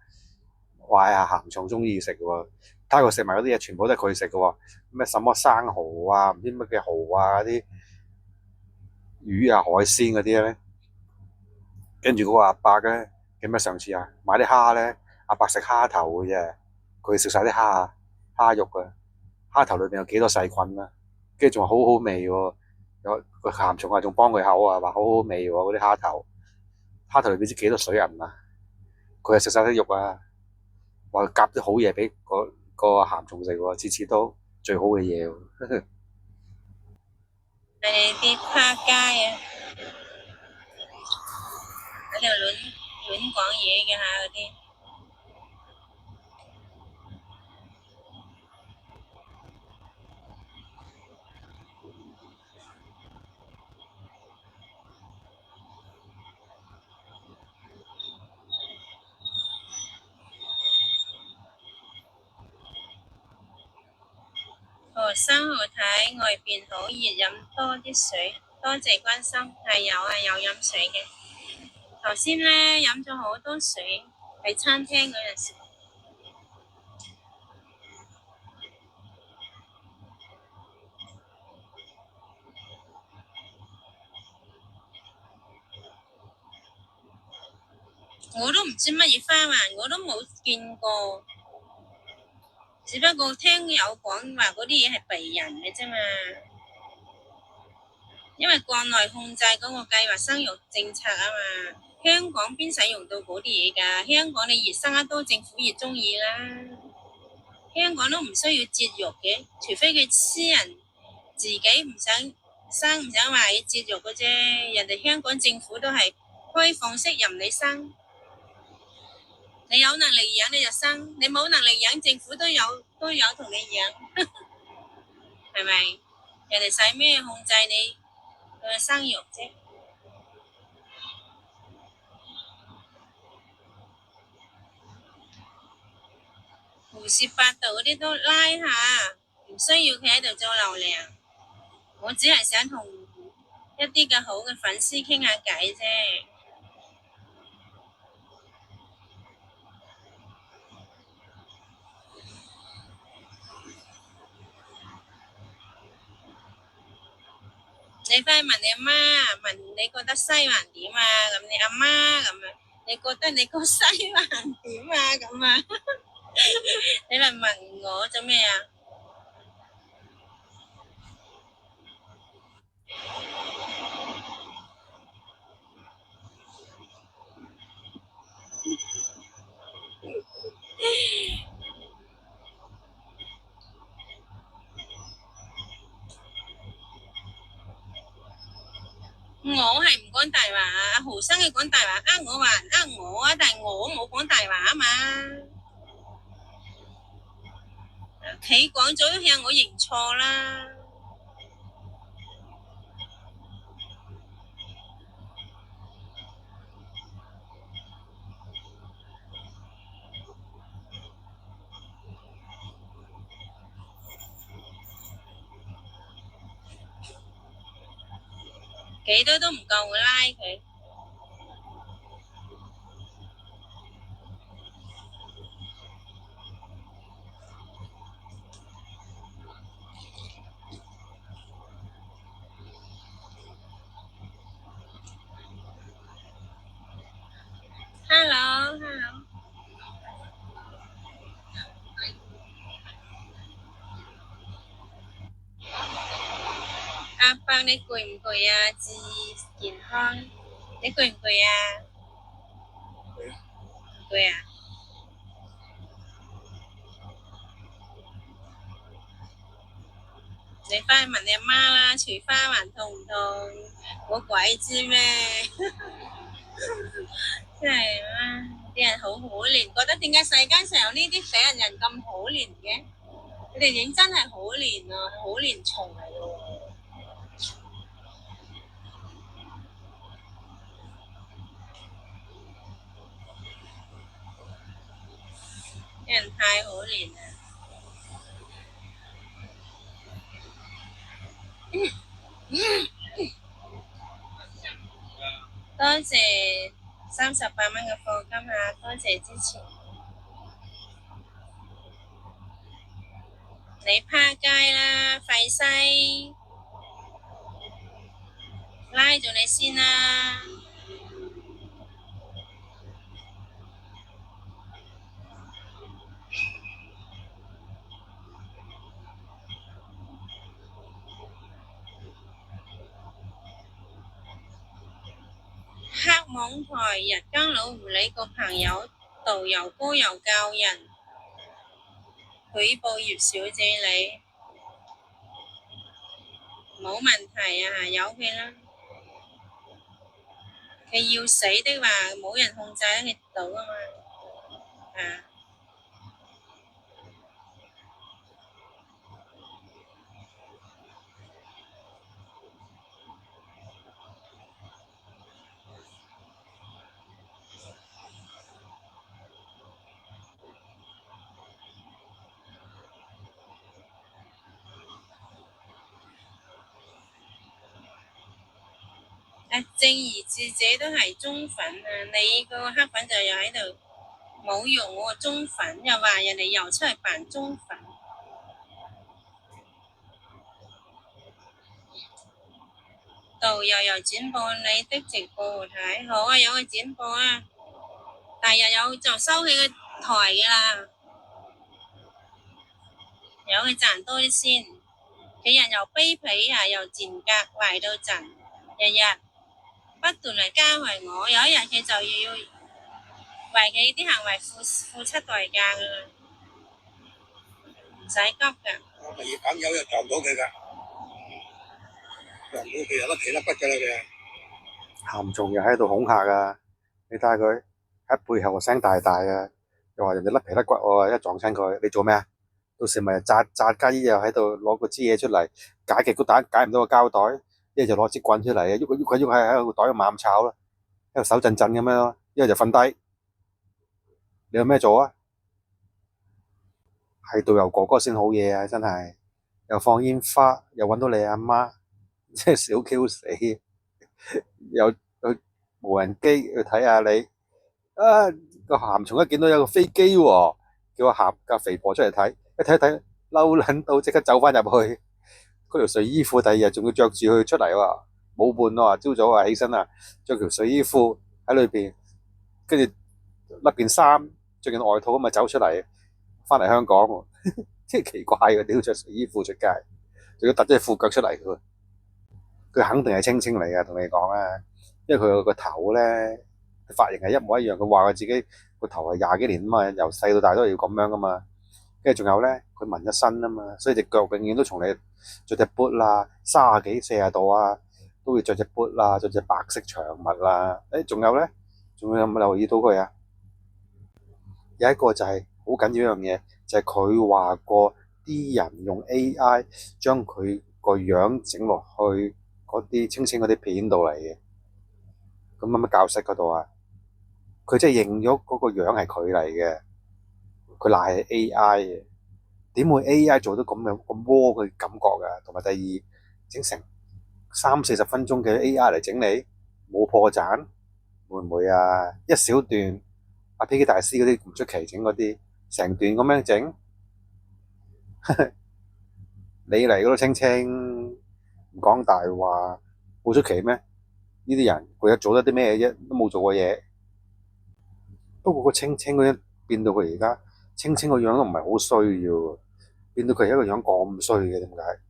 話啊鹹蟲中意食喎，睇佢食埋嗰啲嘢，全部都係佢食嘅喎。咩什麼生蠔啊，唔知乜嘅蠔啊，啲魚啊海鮮嗰啲咧。跟住嗰個阿伯咧，記唔記得上次啊買啲蝦咧，阿伯食蝦頭嘅啫，佢食晒啲蝦肉啊，蝦頭裏邊有幾多細菌啊？跟住仲話好好味喎，有個鹹蟲啊，仲幫佢口啊，話好好味喎嗰啲蝦頭裏邊知幾多水銀啊？佢係食晒啲肉啊，話夾啲好嘢俾個鹹蟲食喎，次次都最好嘅嘢喎。你啲花街啊，喺度亂講嘢嘅嚇嗰啲。生蠔睇外邊好熱，飲多啲水。多謝關心，係有飲水嘅。頭先呢飲咗好多水喺餐廳嗰陣時。我都唔知乜嘢花環，我都冇見過，只不過聽有講話嗰啲嘢係避人嘅啫嘛。因為國內控制嗰個計劃生育政策啊嘛，香港邊使用到嗰啲嘢㗎？香港你越生得多，政府越中意啦。香港都唔需要節育嘅，除非佢私人自己唔想生，唔想話要節育嘅啫。人哋香港政府都係開放式任你生。你有能力養你就生，你冇能力養，政府都有同你養，係咪？人哋使咩控制你嘅生育啫？胡說八道嗰啲都拉下，唔需要佢喺度做流量。我只係想同一啲嘅好嘅粉絲傾下偈啫。你翻去問你阿媽，問你覺得西環點啊？咁你阿媽咁啊，你覺得你個西環點啊？咁啊，你嚟問我做咩啊？我係唔講大話，阿豪生係講大話，呃我話呃我啊，但係我冇講大話啊嘛。佢講咗都向我認錯啦。幾多都唔夠我拉佢。Hello，Hello。阿伯你攰唔攰啊？注意健康。你攰唔攰啊？攰啊！你翻去問你阿媽啦，除花環痛唔痛？我鬼知咩？真係啊！啲人好可憐，覺得點解世間上有呢啲死人人咁可憐嘅？佢哋認真係可憐啊，可憐蟲嚟嘅。啲人太可憐啦！多謝38蚊嘅課金啊！多謝支持。你趴街啦，廢西，拉咗你先啦。黑網台日更老狐狸個朋友導遊哥又教人舉報葉小姐你，冇問題啊，由佢啦。佢要死的話，冇人控制得佢到啊嘛。啊！正義智者都係忠粉啊！你個黑粉就又喺度侮辱我個忠粉，又話人哋又出嚟扮忠粉。導遊又轉播你的直播睇，好啊，有個轉播啊，第日有就收起個台嘅啦，有佢賺多啲先。佢人又卑鄙啊，又賤格，壞到震，日日不斷嚟加害我，有一日佢就要為佢啲行為付出代價噶啦，唔使急噶。我咪要梗有又撞到佢㗎，撞到佢有甩皮甩骨㗎啦佢。鹹蟲又喺度恐嚇啊！你睇下佢喺背後聲大大啊，又話人哋甩皮甩骨喎，一撞親佢，你做咩啊？到時咪炸雞又喺度攞個支嘢出嚟解極都解唔到個膠袋，一係就攞支棍出嚟啊，喐喺個袋度猛炒啦，喺度手震震咁樣咯，一係就瞓低。你有咩做啊？係導遊哥哥先好嘢啊！真係又放煙花，又揾到你阿媽，真係少 Q 死。有無人機去睇下你。啊，個鹹蟲一見到有個飛機喎，叫個肥婆出嚟睇，一睇睇嬲撚到，即刻走翻入去。嗰條睡衣褲第二日仲要着住佢出嚟喎，冇換喎。朝早起身啊，着條睡衣褲喺裏邊，跟住笠件衫，着件外套咁啊走出嚟，翻嚟香港喎。即係奇怪嘅，屌着睡衣褲出街，仲要突隻褲腳出嚟嘅。佢肯定係青青嚟嘅，同你講啊，因為佢個頭咧髮型係一模一樣。佢話佢自己個頭係廿幾年啊嘛，由細到大都係要咁樣噶嘛。跟住仲有咧，佢紋一身啊嘛，所以隻腳永遠都從你着隻 boot 啦，30幾40度啊，都會着隻 boot 啦，着隻白色長襪啦。仲有咧，仲有冇留意到佢啊？有一個就係好緊要一樣嘢，就係佢話過啲人用 AI 將佢個樣整落去嗰啲青青嗰啲片度嚟嘅。咁乜教室嗰度啊，佢真係認咗嗰個樣係佢嚟嘅，佢賴係 AI 嘅。點會 AI 做到咁樣咁窩嘅感覺㗎？同埋第二，整成30-40分鐘嘅 AI 嚟整你，冇破綻，會唔會啊？一小段阿 P.K. 大師嗰啲唔出奇整嗰啲，成段咁樣整，你嚟嗰度青青唔講大話，好出奇咩？呢啲人佢有做得啲咩啫？都冇做過嘢。不過個青青嗰啲變到佢而家青青個樣都唔係好衰嘅，變到佢一個樣咁衰嘅，點解？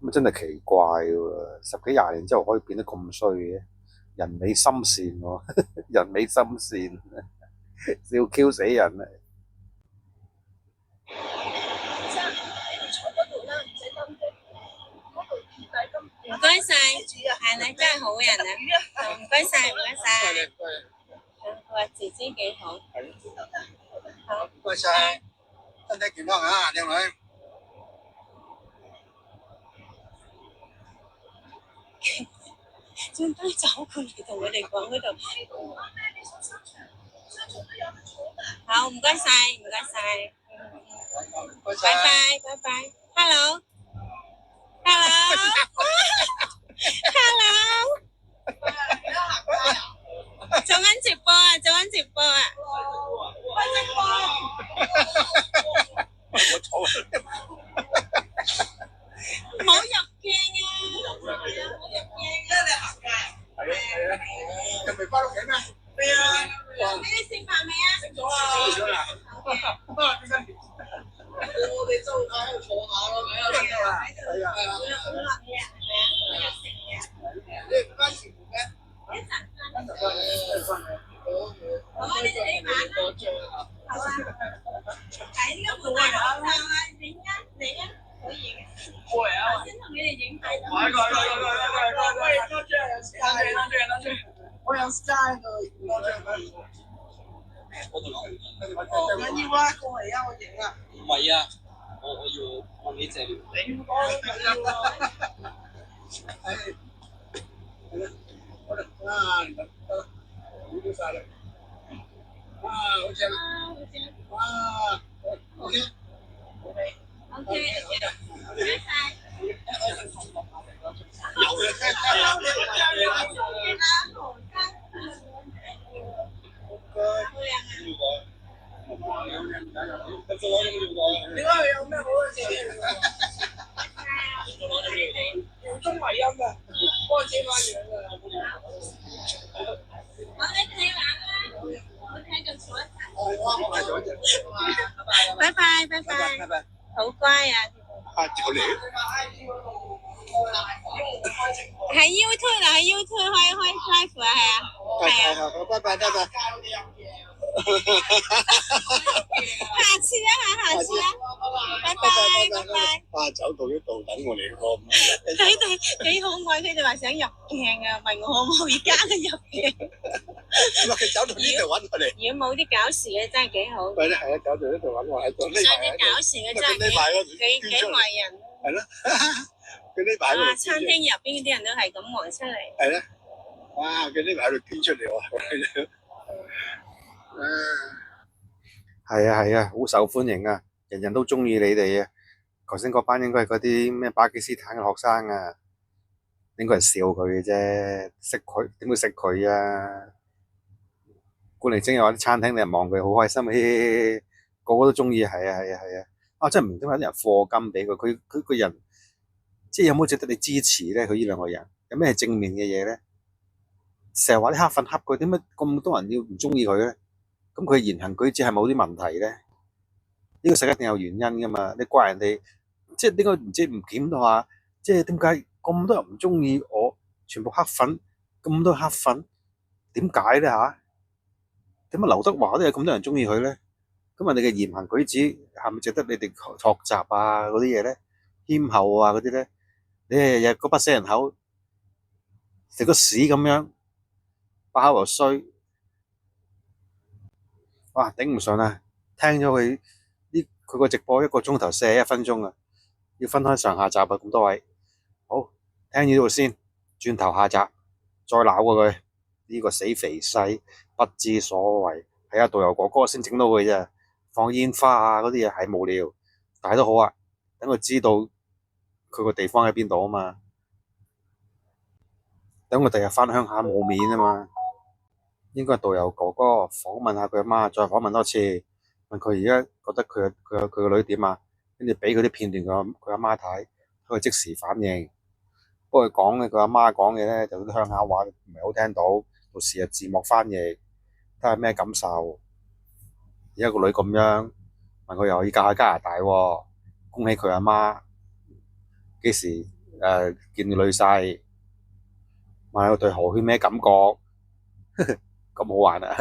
咁真係奇怪喎！10幾20年之後可以變得咁衰嘅，人美心善喎，人美心善，笑 Q 死人啊！唔該晒，係你真係好人啊！唔該晒，唔該晒。佢話自己幾好。好，唔該晒，身體健康啊，靚女。專登走過嚟同佢哋講嗰度。好，唔該晒，唔該晒。拜拜，拜拜。Hello。做緊直播啊！做緊直播啊！我嘈啊！唔好入鏡啊！唔好入鏡啊！你行街啊？係啊，仲未翻屋企咩？係啊。你哋食飯未啊？食咗啦。食咗啦。我哋周街喺度坐下咯，係啊。係啊。你唔翻前門咩？一陣翻。翻嚟。好，你哋呢晚好啊。喺呢個門口啊，影啊，可以嘅。我先同你哋影睇。我有 style 嘅。緊要啊，過嚟啊，我影啊。唔係啊，我要放幾隻。你唔講緊要啊。係。我哋啊，得啦，影晒啦。啊，好正啊！哇 ，OK。OK，唔該晒。點解佢有咩好嘅事？用中圍音嘅，幫自己買樣嘅。我哋睇玩啦，我睇就坐一陣。我買咗隻。拜拜，拜拜。拜拜。好乖啊！啊，就你。喺 YouTube 啊，喺 YouTube 開 live 啊，係啊，係啊。拜拜，拜拜。下次啊，下次啊，拜拜，拜拜。啊，走到呢度等我嚟過。佢哋幾可愛，佢哋話想入鏡啊，問我可唔可以加佢入鏡。佢走到呢度揾我嚟。如果冇啲搞事嘅真係幾好。係啦，係啊，走到呢度揾我喺度。上啲搞事嘅真係幾為人。係咯，佢呢排喺度。餐廳入邊啲人都係咁望出嚟。係咧，哇！佢呢排喺度捐出嚟喎。係啊係啊，好受歡迎啊，人人都中意你哋啊。頭先嗰班應該係嗰啲咩巴基斯坦嘅學生啊。應該係笑佢嘅啫，識佢點會識佢啊？冠嚟精又話啲餐廳你又望佢好開心，嘻嘻，個個都中意，係啊係啊係啊！啊真係唔明點解啲人課金俾佢，佢個人即係有冇值得你支持咧？佢呢兩個人有咩正面嘅嘢咧？成日話啲黑粉黑佢，點解咁多人要唔中意佢咧？咁佢言行舉止係冇啲問題咧？呢個世界一定有原因噶嘛？你怪人哋，即係點解唔知唔檢到下？即係點解咁多人唔中意我？全部黑粉，咁多黑粉，點解咧嚇？點解劉德華都有咁多人中意佢咧？咁人哋嘅言行舉止係咪值得你哋學習啊？嗰啲嘢咧，謙厚啊嗰啲咧，你日日嗰把死人口食個屎咁樣，把口又衰，哇頂唔順啊！聽咗佢個直播1個鐘頭41分鐘啊，要分開上下集啊！咁多位，好聽呢度先，轉頭下集再鬧過佢呢個死肥西不知所謂，係啊導遊哥哥先整到佢啫，放煙花啊嗰啲嘢係無聊，但係都好啊，等佢知道佢個地方喺邊度啊嘛，等佢第日返鄉下冇面啊嘛。應該係導遊哥哥訪問下佢阿媽，再訪問多次，問佢而家覺得佢個女點啊？跟住俾佢啲片段佢阿媽睇，佢即時反應。不過佢講嘅佢阿媽講嘅咧，就啲鄉下話唔係好聽到，到時啊字幕翻譯，睇下咩感受。而家個女咁樣，問佢又要嫁去加拿大喎，恭喜佢阿媽。幾時見女婿？問下佢對何圈咩感覺？咁好玩啊！